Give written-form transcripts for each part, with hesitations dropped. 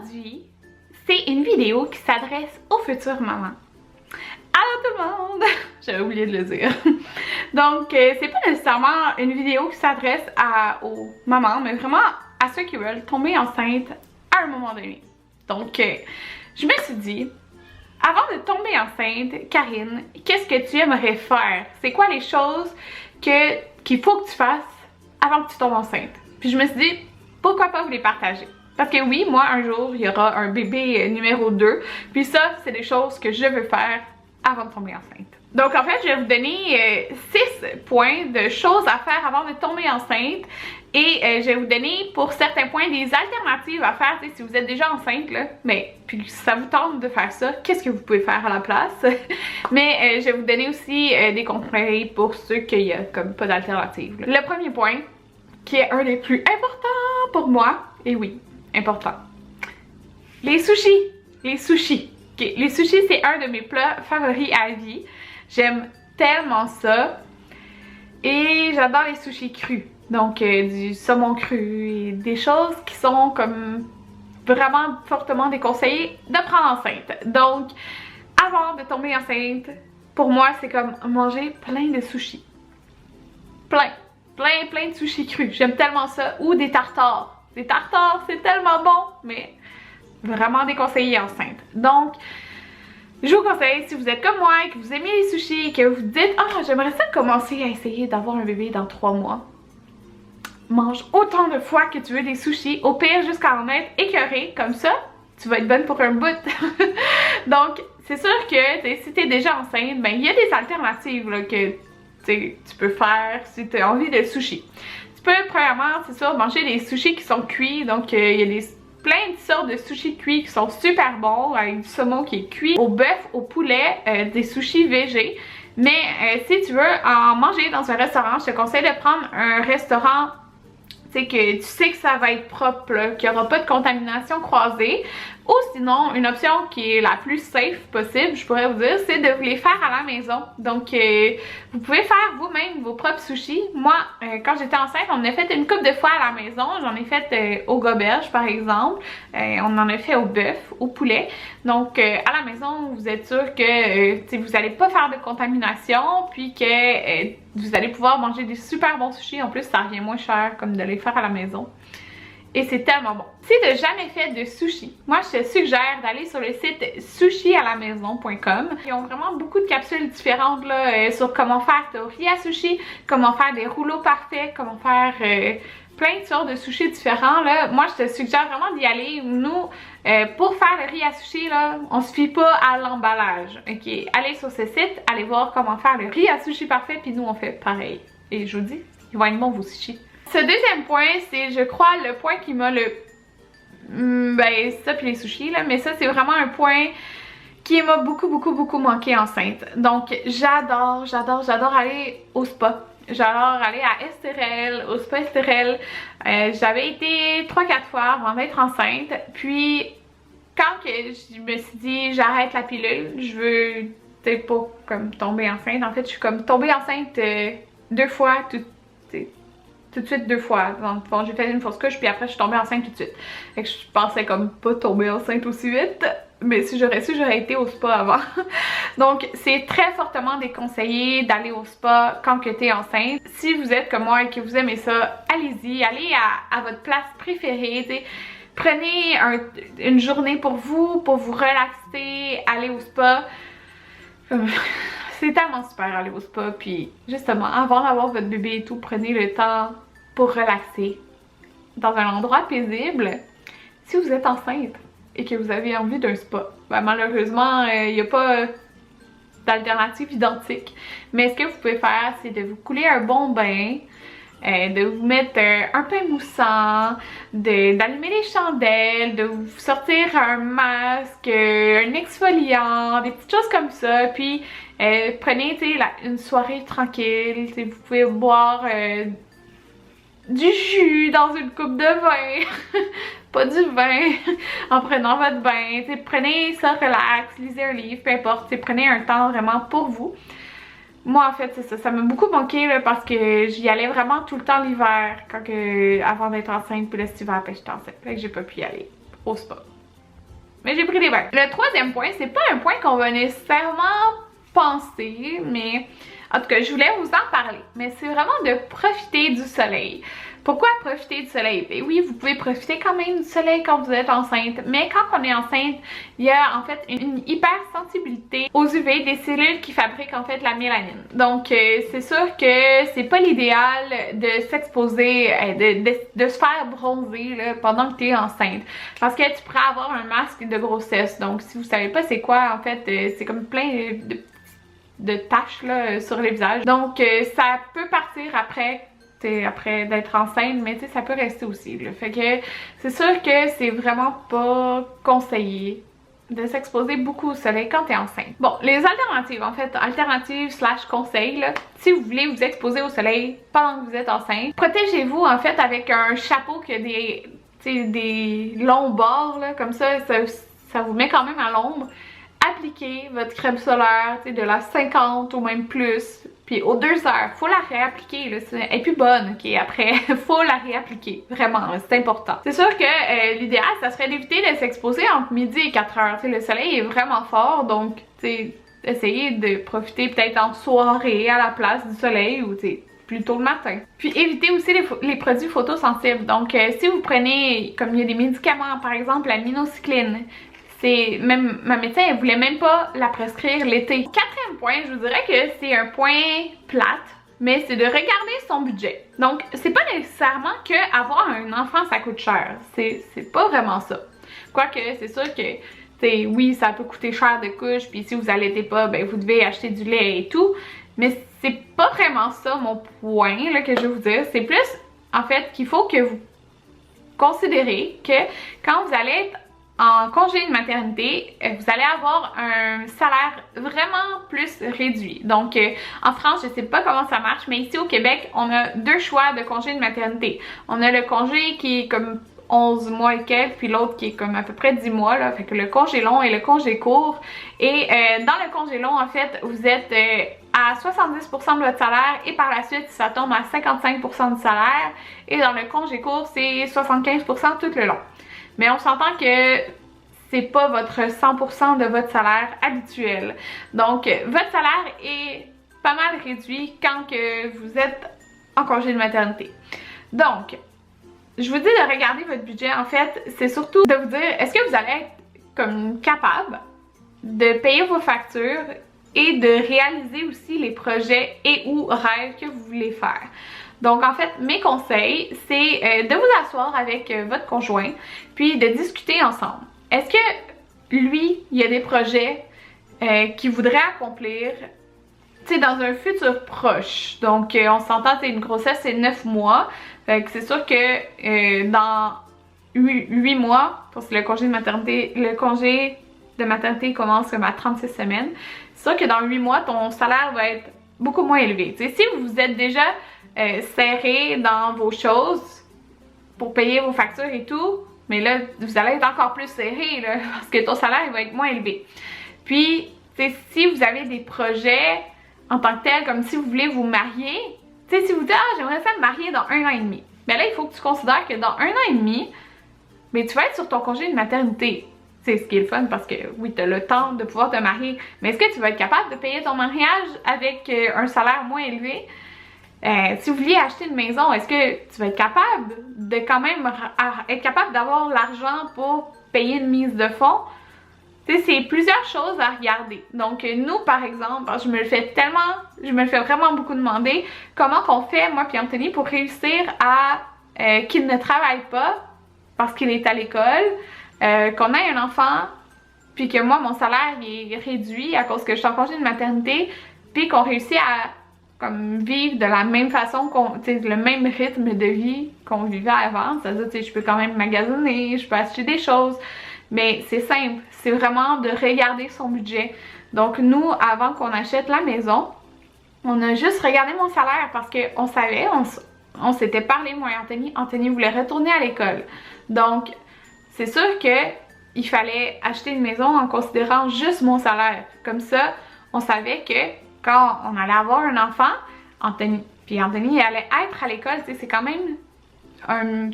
Aujourd'hui, c'est une vidéo qui s'adresse aux futures mamans. Allô tout le monde! J'avais oublié de le dire. Donc, c'est pas nécessairement une vidéo qui s'adresse aux mamans, mais vraiment à ceux qui veulent tomber enceinte à un moment donné. Donc, je me suis dit, avant de tomber enceinte, Karine, qu'est-ce que tu aimerais faire? C'est quoi les choses qu'il faut que tu fasses avant que tu tombes enceinte? Puis je me suis dit, pourquoi pas vous les partager? Parce que oui, moi, un jour, il y aura un bébé numéro 2. Puis ça, c'est des choses que je veux faire avant de tomber enceinte. Donc en fait, je vais vous donner 6 points de choses à faire avant de tomber enceinte. Et je vais vous donner pour certains points des alternatives à faire. Si vous êtes déjà enceinte, là, mais puis si ça vous tente de faire ça, qu'est-ce que vous pouvez faire à la place? Mais je vais vous donner aussi des conseils pour ceux qu'il y a comme pas d'alternative. Le premier point, qui est un des plus importants pour moi, et oui, important. Les sushis. Les sushis. Okay. Les sushis, c'est un de mes plats favoris à vie. J'aime tellement ça. Et j'adore les sushis crus. Donc du saumon cru et des choses qui sont comme vraiment fortement déconseillées de prendre enceinte. Donc avant de tomber enceinte, pour moi c'est comme manger plein de sushis. Plein de sushis crus. J'aime tellement ça. Ou des tartares. Des tartares, c'est tellement bon, mais vraiment déconseillé enceinte. Donc, je vous conseille, si vous êtes comme moi et que vous aimez les sushis et que vous dites « Ah, j'aimerais ça commencer à essayer d'avoir un bébé dans 3 mois », mange autant de fois que tu veux des sushis, au pire jusqu'à en être écœuré, comme ça, tu vas être bonne pour un bout. Donc, c'est sûr que si tu es déjà enceinte, ben il y a des alternatives là, que tu peux faire si tu as envie de sushis. Tu peux, premièrement, c'est sûr, manger des sushis qui sont cuits, donc il y a plein de sortes de sushis cuits qui sont super bons, avec du saumon qui est cuit, au bœuf, au poulet, des sushis végés. Mais si tu veux en manger dans un restaurant, je te conseille de prendre un restaurant que tu sais que ça va être propre, qu'il n'y aura pas de contamination croisée. Ou sinon, une option qui est la plus safe possible, je pourrais vous dire, c'est de vous les faire à la maison. Donc, vous pouvez faire vous-même vos propres sushis. Moi, quand j'étais enceinte, on en a fait une couple de fois à la maison. J'en ai fait au goberge, par exemple. On en a fait au bœuf, au poulet. Donc, à la maison, vous êtes sûr que vous n'allez pas faire de contamination, puis que vous allez pouvoir manger des super bons sushis. En plus, ça revient moins cher comme de les faire à la maison. Et c'est tellement bon. Si tu n'as jamais fait de sushi, moi je te suggère d'aller sur le site sushialamaison.com. Ils ont vraiment beaucoup de capsules différentes là, sur comment faire ton riz à sushi, comment faire des rouleaux parfaits, comment faire plein de sortes de sushis différents. Là. Moi je te suggère vraiment d'y aller. Nous, pour faire le riz à sushi, là, on se fie pas à l'emballage. Okay? Allez sur ce site, allez voir comment faire le riz à sushi parfait, puis nous on fait pareil. Et je vous dis, ils vont être bons vos sushis. Ce deuxième point, c'est je crois le point qui m'a le... Ben ça puis les sushis là, mais ça c'est vraiment un point qui m'a beaucoup manqué enceinte. Donc j'adore aller au spa. J'adore aller à Estérel, au spa Estérel. J'avais été 3-4 fois avant d'être enceinte. Puis quand que je me suis dit j'arrête la pilule, je veux peut-être pas comme tomber enceinte. En fait je suis comme tombée enceinte 2 fois tout de suite 2 fois. Bon, j'ai fait une fausse couche puis après je suis tombée enceinte tout de suite. Fait que je pensais comme pas tomber enceinte aussi vite. Mais si j'aurais su, j'aurais été au spa avant. Donc c'est très fortement déconseillé d'aller au spa quand que t'es enceinte. Si vous êtes comme moi et que vous aimez ça, allez-y, allez à votre place préférée, t'sais. Prenez une journée pour vous relaxer, aller au spa. C'est tellement super aller au spa, puis justement, avant d'avoir votre bébé et tout, prenez le temps pour relaxer dans un endroit paisible. Si vous êtes enceinte et que vous avez envie d'un spa, ben malheureusement, il n'y a pas d'alternative identique. Mais ce que vous pouvez faire, c'est de vous couler un bon bain, de vous mettre un pain moussant, d'allumer les chandelles, de vous sortir un masque, un exfoliant, des petites choses comme ça. Puis prenez une soirée tranquille, vous pouvez boire du jus dans une coupe de vin, pas du vin, en prenant votre bain. Prenez ça relax, lisez un livre, peu importe, prenez un temps vraiment pour vous. Moi en fait c'est ça, ça m'a beaucoup manqué là, parce que j'y allais vraiment tout le temps l'hiver avant d'être enceinte, puis là cet hiver j'étais enceinte, fait que j'ai pas pu y aller au spa. Mais j'ai pris des bains. Le troisième point, c'est pas un point qu'on va nécessairement penser, mais en tout cas, je voulais vous en parler. Mais c'est vraiment de profiter du soleil. Pourquoi profiter du soleil? Ben oui, vous pouvez profiter quand même du soleil quand vous êtes enceinte, mais quand on est enceinte, il y a en fait une hypersensibilité aux UV des cellules qui fabriquent en fait la mélanine. Donc c'est sûr que c'est pas l'idéal de s'exposer, de se faire bronzer là, pendant que tu es enceinte. Parce que tu pourrais avoir un masque de grossesse. Donc si vous savez pas c'est quoi, en fait, c'est comme plein de taches là, sur le visage. Donc ça peut partir après d'être enceinte, mais ça peut rester aussi. Là. Fait que c'est sûr que c'est vraiment pas conseillé de s'exposer beaucoup au soleil quand t'es enceinte. Bon, les alternatives, en fait, alternatives / conseils, là, si vous voulez vous exposer au soleil pendant que vous êtes enceinte, protégez-vous en fait avec un chapeau qui a des longs bords, là, comme ça vous met quand même à l'ombre. Appliquez votre crème solaire, de la 50 ou même plus, puis aux 2 heures, faut la réappliquer, là, elle est plus bonne, ok, après, faut la réappliquer, vraiment, c'est important. C'est sûr que l'idéal, ça serait d'éviter de s'exposer entre midi et 4 heures, le soleil est vraiment fort, donc, essayez de profiter peut-être en soirée à la place du soleil, ou plus tôt le matin. Puis évitez aussi les produits photosensibles, donc si vous prenez, comme il y a des médicaments, par exemple la minocycline, même ma médecin elle voulait même pas la prescrire l'été. Quatrième point, je vous dirais que c'est un point plate, mais c'est de regarder son budget. Donc c'est pas nécessairement que avoir un enfant ça coûte cher, c'est pas vraiment ça. Quoique c'est sûr que oui ça peut coûter cher de couche, puis si vous allaitez pas ben vous devez acheter du lait et tout, mais c'est pas vraiment ça mon point là, que je vais vous dire. C'est plus en fait qu'il faut que vous considérez que quand vous allez être en congé de maternité, vous allez avoir un salaire vraiment plus réduit. Donc, en France, je sais pas comment ça marche, mais ici au Québec, on a 2 choix de congé de maternité. On a le congé qui est comme 11 mois et quelques, puis l'autre qui est comme à peu près 10 mois, là. Fait que le congé long et le congé court. Et dans le congé long, en fait, vous êtes à 70% de votre salaire et par la suite, ça tombe à 55% du salaire. Et dans le congé court, c'est 75% tout le long. Mais on s'entend que c'est pas votre 100% de votre salaire habituel. Donc, votre salaire est pas mal réduit quand que vous êtes en congé de maternité. Donc, je vous dis de regarder votre budget. En fait, c'est surtout de vous dire, est-ce que vous allez être comme capable de payer vos factures et de réaliser aussi les projets et ou rêves que vous voulez faire. Donc en fait, mes conseils, c'est de vous asseoir avec votre conjoint, puis de discuter ensemble. Est-ce que lui, il y a des projets qu'il voudrait accomplir, dans un futur proche? Donc on s'entend, une grossesse, c'est 9 mois. Fait que c'est sûr que dans 8 mois, parce que le congé de maternité commence comme à 36 semaines, c'est sûr que dans 8 mois, ton salaire va être beaucoup moins élevé. T'sais, si vous êtes déjà serré dans vos choses pour payer vos factures et tout, mais là, vous allez être encore plus serré là, parce que ton salaire il va être moins élevé. Puis, si vous avez des projets en tant que tel, comme si vous voulez vous marier, si vous dites « Ah, j'aimerais ça me marier dans 1 an et demi », mais là, il faut que tu considères que dans 1 an et demi, mais tu vas être sur ton congé de maternité. C'est ce qui est le fun parce que oui, tu as le temps de pouvoir te marier, mais est-ce que tu vas être capable de payer ton mariage avec un salaire moins élevé? Si vous vouliez acheter une maison, est-ce que tu vas être capable de quand même être capable d'avoir l'argent pour payer une mise de fonds? C'est plusieurs choses à regarder. Donc nous, par exemple, je me le fais vraiment beaucoup demander comment qu'on fait, moi puis Anthony, pour réussir à qu'il ne travaille pas parce qu'il est à l'école, qu'on ait un enfant, puis que moi, mon salaire est réduit à cause que je suis en congé de maternité, puis qu'on réussit à comme vivre de la même façon, le même rythme de vie qu'on vivait avant. C'est-à-dire, je peux quand même magasiner, je peux acheter des choses, mais c'est simple, c'est vraiment de regarder son budget. Donc nous, avant qu'on achète la maison, on a juste regardé mon salaire parce qu'on savait, on s'était parlé, moi et Anthony voulait retourner à l'école. Donc, c'est sûr que il fallait acheter une maison en considérant juste mon salaire. Comme ça, on savait que quand on allait avoir un enfant, Anthony allait être à l'école, c'est quand même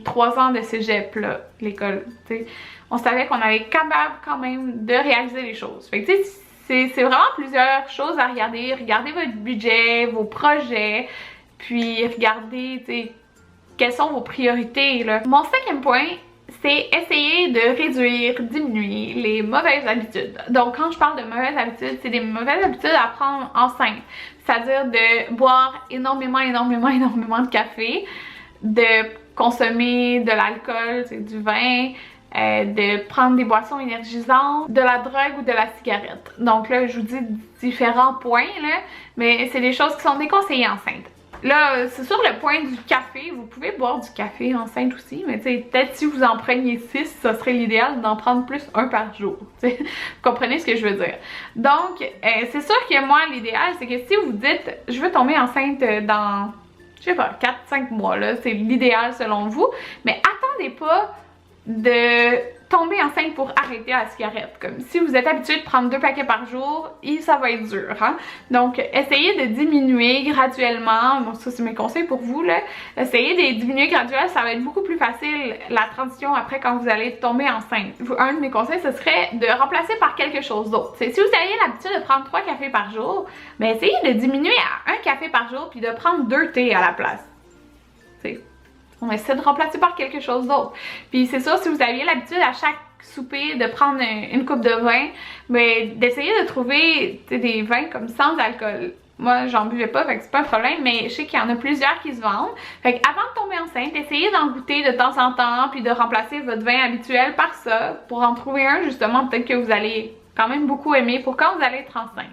3 ans de cégep, là, l'école, tu sais. On savait qu'on allait être capable quand même de réaliser les choses. Fait que tu sais, c'est vraiment plusieurs choses à regarder. Regardez votre budget, vos projets, puis regardez, tu sais, quelles sont vos priorités, là. Mon 5e point, c'est essayer de réduire, diminuer les mauvaises habitudes. Donc quand je parle de mauvaises habitudes, c'est des mauvaises habitudes à prendre enceinte. C'est-à-dire de boire énormément de café, de consommer de l'alcool, du vin, de prendre des boissons énergisantes, de la drogue ou de la cigarette. Donc là, je vous dis différents points, là, mais c'est des choses qui sont déconseillées enceintes. Là, c'est sur le point du café, vous pouvez boire du café enceinte aussi, mais peut-être si vous en preniez 6, ça serait l'idéal d'en prendre plus un par jour. T'sais. Vous comprenez ce que je veux dire? Donc, c'est sûr que moi, l'idéal, c'est que si vous dites « je veux tomber enceinte dans, je sais pas, 4-5 mois », là, c'est l'idéal selon vous, mais attendez pas de tomber enceinte pour arrêter la cigarette. Comme si vous êtes habitué de prendre 2 paquets par jour, ça va être dur, hein? Donc, essayez de diminuer graduellement. Bon, ça, c'est mes conseils pour vous, là. Essayez de diminuer graduellement, ça va être beaucoup plus facile, la transition après quand vous allez tomber enceinte. Un de mes conseils, ce serait de remplacer par quelque chose d'autre. Si vous aviez l'habitude de prendre 3 cafés par jour, ben essayez de diminuer à 1 café par jour puis de prendre 2 thés à la place. T'sais. On essaie de remplacer par quelque chose d'autre. Puis c'est sûr, si vous aviez l'habitude à chaque souper de prendre une coupe de vin, mais d'essayer de trouver des vins comme sans alcool. Moi, j'en buvais pas, fait que c'est pas un problème, mais je sais qu'il y en a plusieurs qui se vendent. Fait que avant de tomber enceinte, essayez d'en goûter de temps en temps, puis de remplacer votre vin habituel par ça, pour en trouver un justement peut-être que vous allez quand même beaucoup aimer pour quand vous allez être enceinte.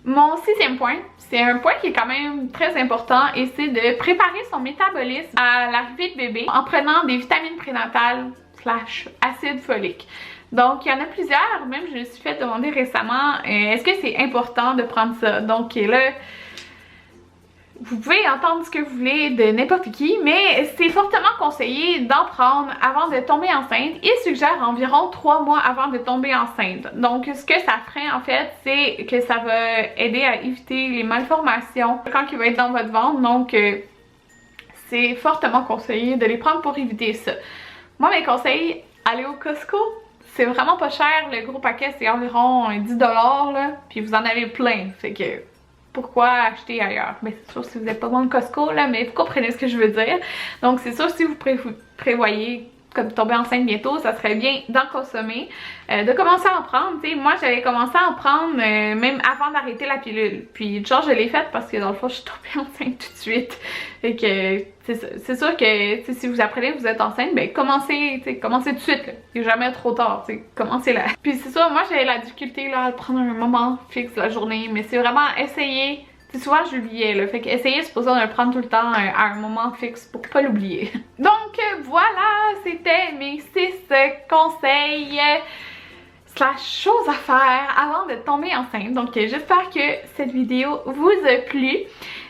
Mon 6e point, c'est un point qui est quand même très important et c'est de préparer son métabolisme à l'arrivée de bébé en prenant des vitamines prénatales / acide folique. Donc, il y en a plusieurs, même je me suis fait demander récemment, est-ce que c'est important de prendre ça? Donc là, vous pouvez entendre ce que vous voulez de n'importe qui, mais c'est fortement conseillé d'en prendre avant de tomber enceinte. Il suggère environ 3 mois avant de tomber enceinte. Donc, ce que ça ferait en fait, c'est que ça va aider à éviter les malformations quand il va être dans votre ventre. Donc, c'est fortement conseillé de les prendre pour éviter ça. Moi, mes conseils, allez au Costco. C'est vraiment pas cher. Le gros paquet, c'est environ 10 $, là. Puis vous en avez plein. Fait que pourquoi acheter ailleurs? Mais c'est sûr si vous n'êtes pas dans le Costco, là, mais vous comprenez ce que je veux dire. Donc c'est sûr si vous prévoyez comme tomber enceinte bientôt, ça serait bien d'en consommer, de commencer à en prendre. T'sais, moi j'avais commencé à en prendre même avant d'arrêter la pilule. Puis genre je l'ai faite parce que dans le fond je suis tombée enceinte tout de suite. Fait que c'est sûr que si vous apprenez que vous êtes enceinte, ben commencez tout de suite. Là. Il n'est jamais trop tard, commencez là. Puis c'est sûr, moi j'avais la difficulté là, à le prendre à un moment fixe la journée, mais c'est vraiment essayer. Souvent je l'oubliais là, fait qu'essayez supposons de le prendre tout le temps à un moment fixe pour pas l'oublier. Donc voilà, c'était mes 6 conseils / choses à faire avant de tomber enceinte. Donc j'espère que cette vidéo vous a plu.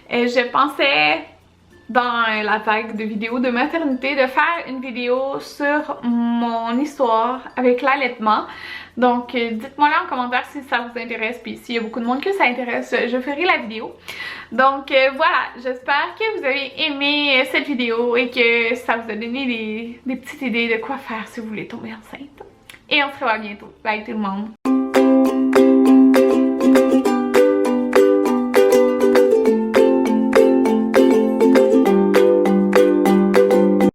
Je pensais dans la vague de vidéos de maternité de faire une vidéo sur mon histoire avec l'allaitement. Donc dites-moi là en commentaire si ça vous intéresse, puis s'il y a beaucoup de monde que ça intéresse, je ferai la vidéo. Donc voilà, j'espère que vous avez aimé cette vidéo et que ça vous a donné des petites idées de quoi faire si vous voulez tomber enceinte. Et on se revoit bientôt. Bye tout le monde!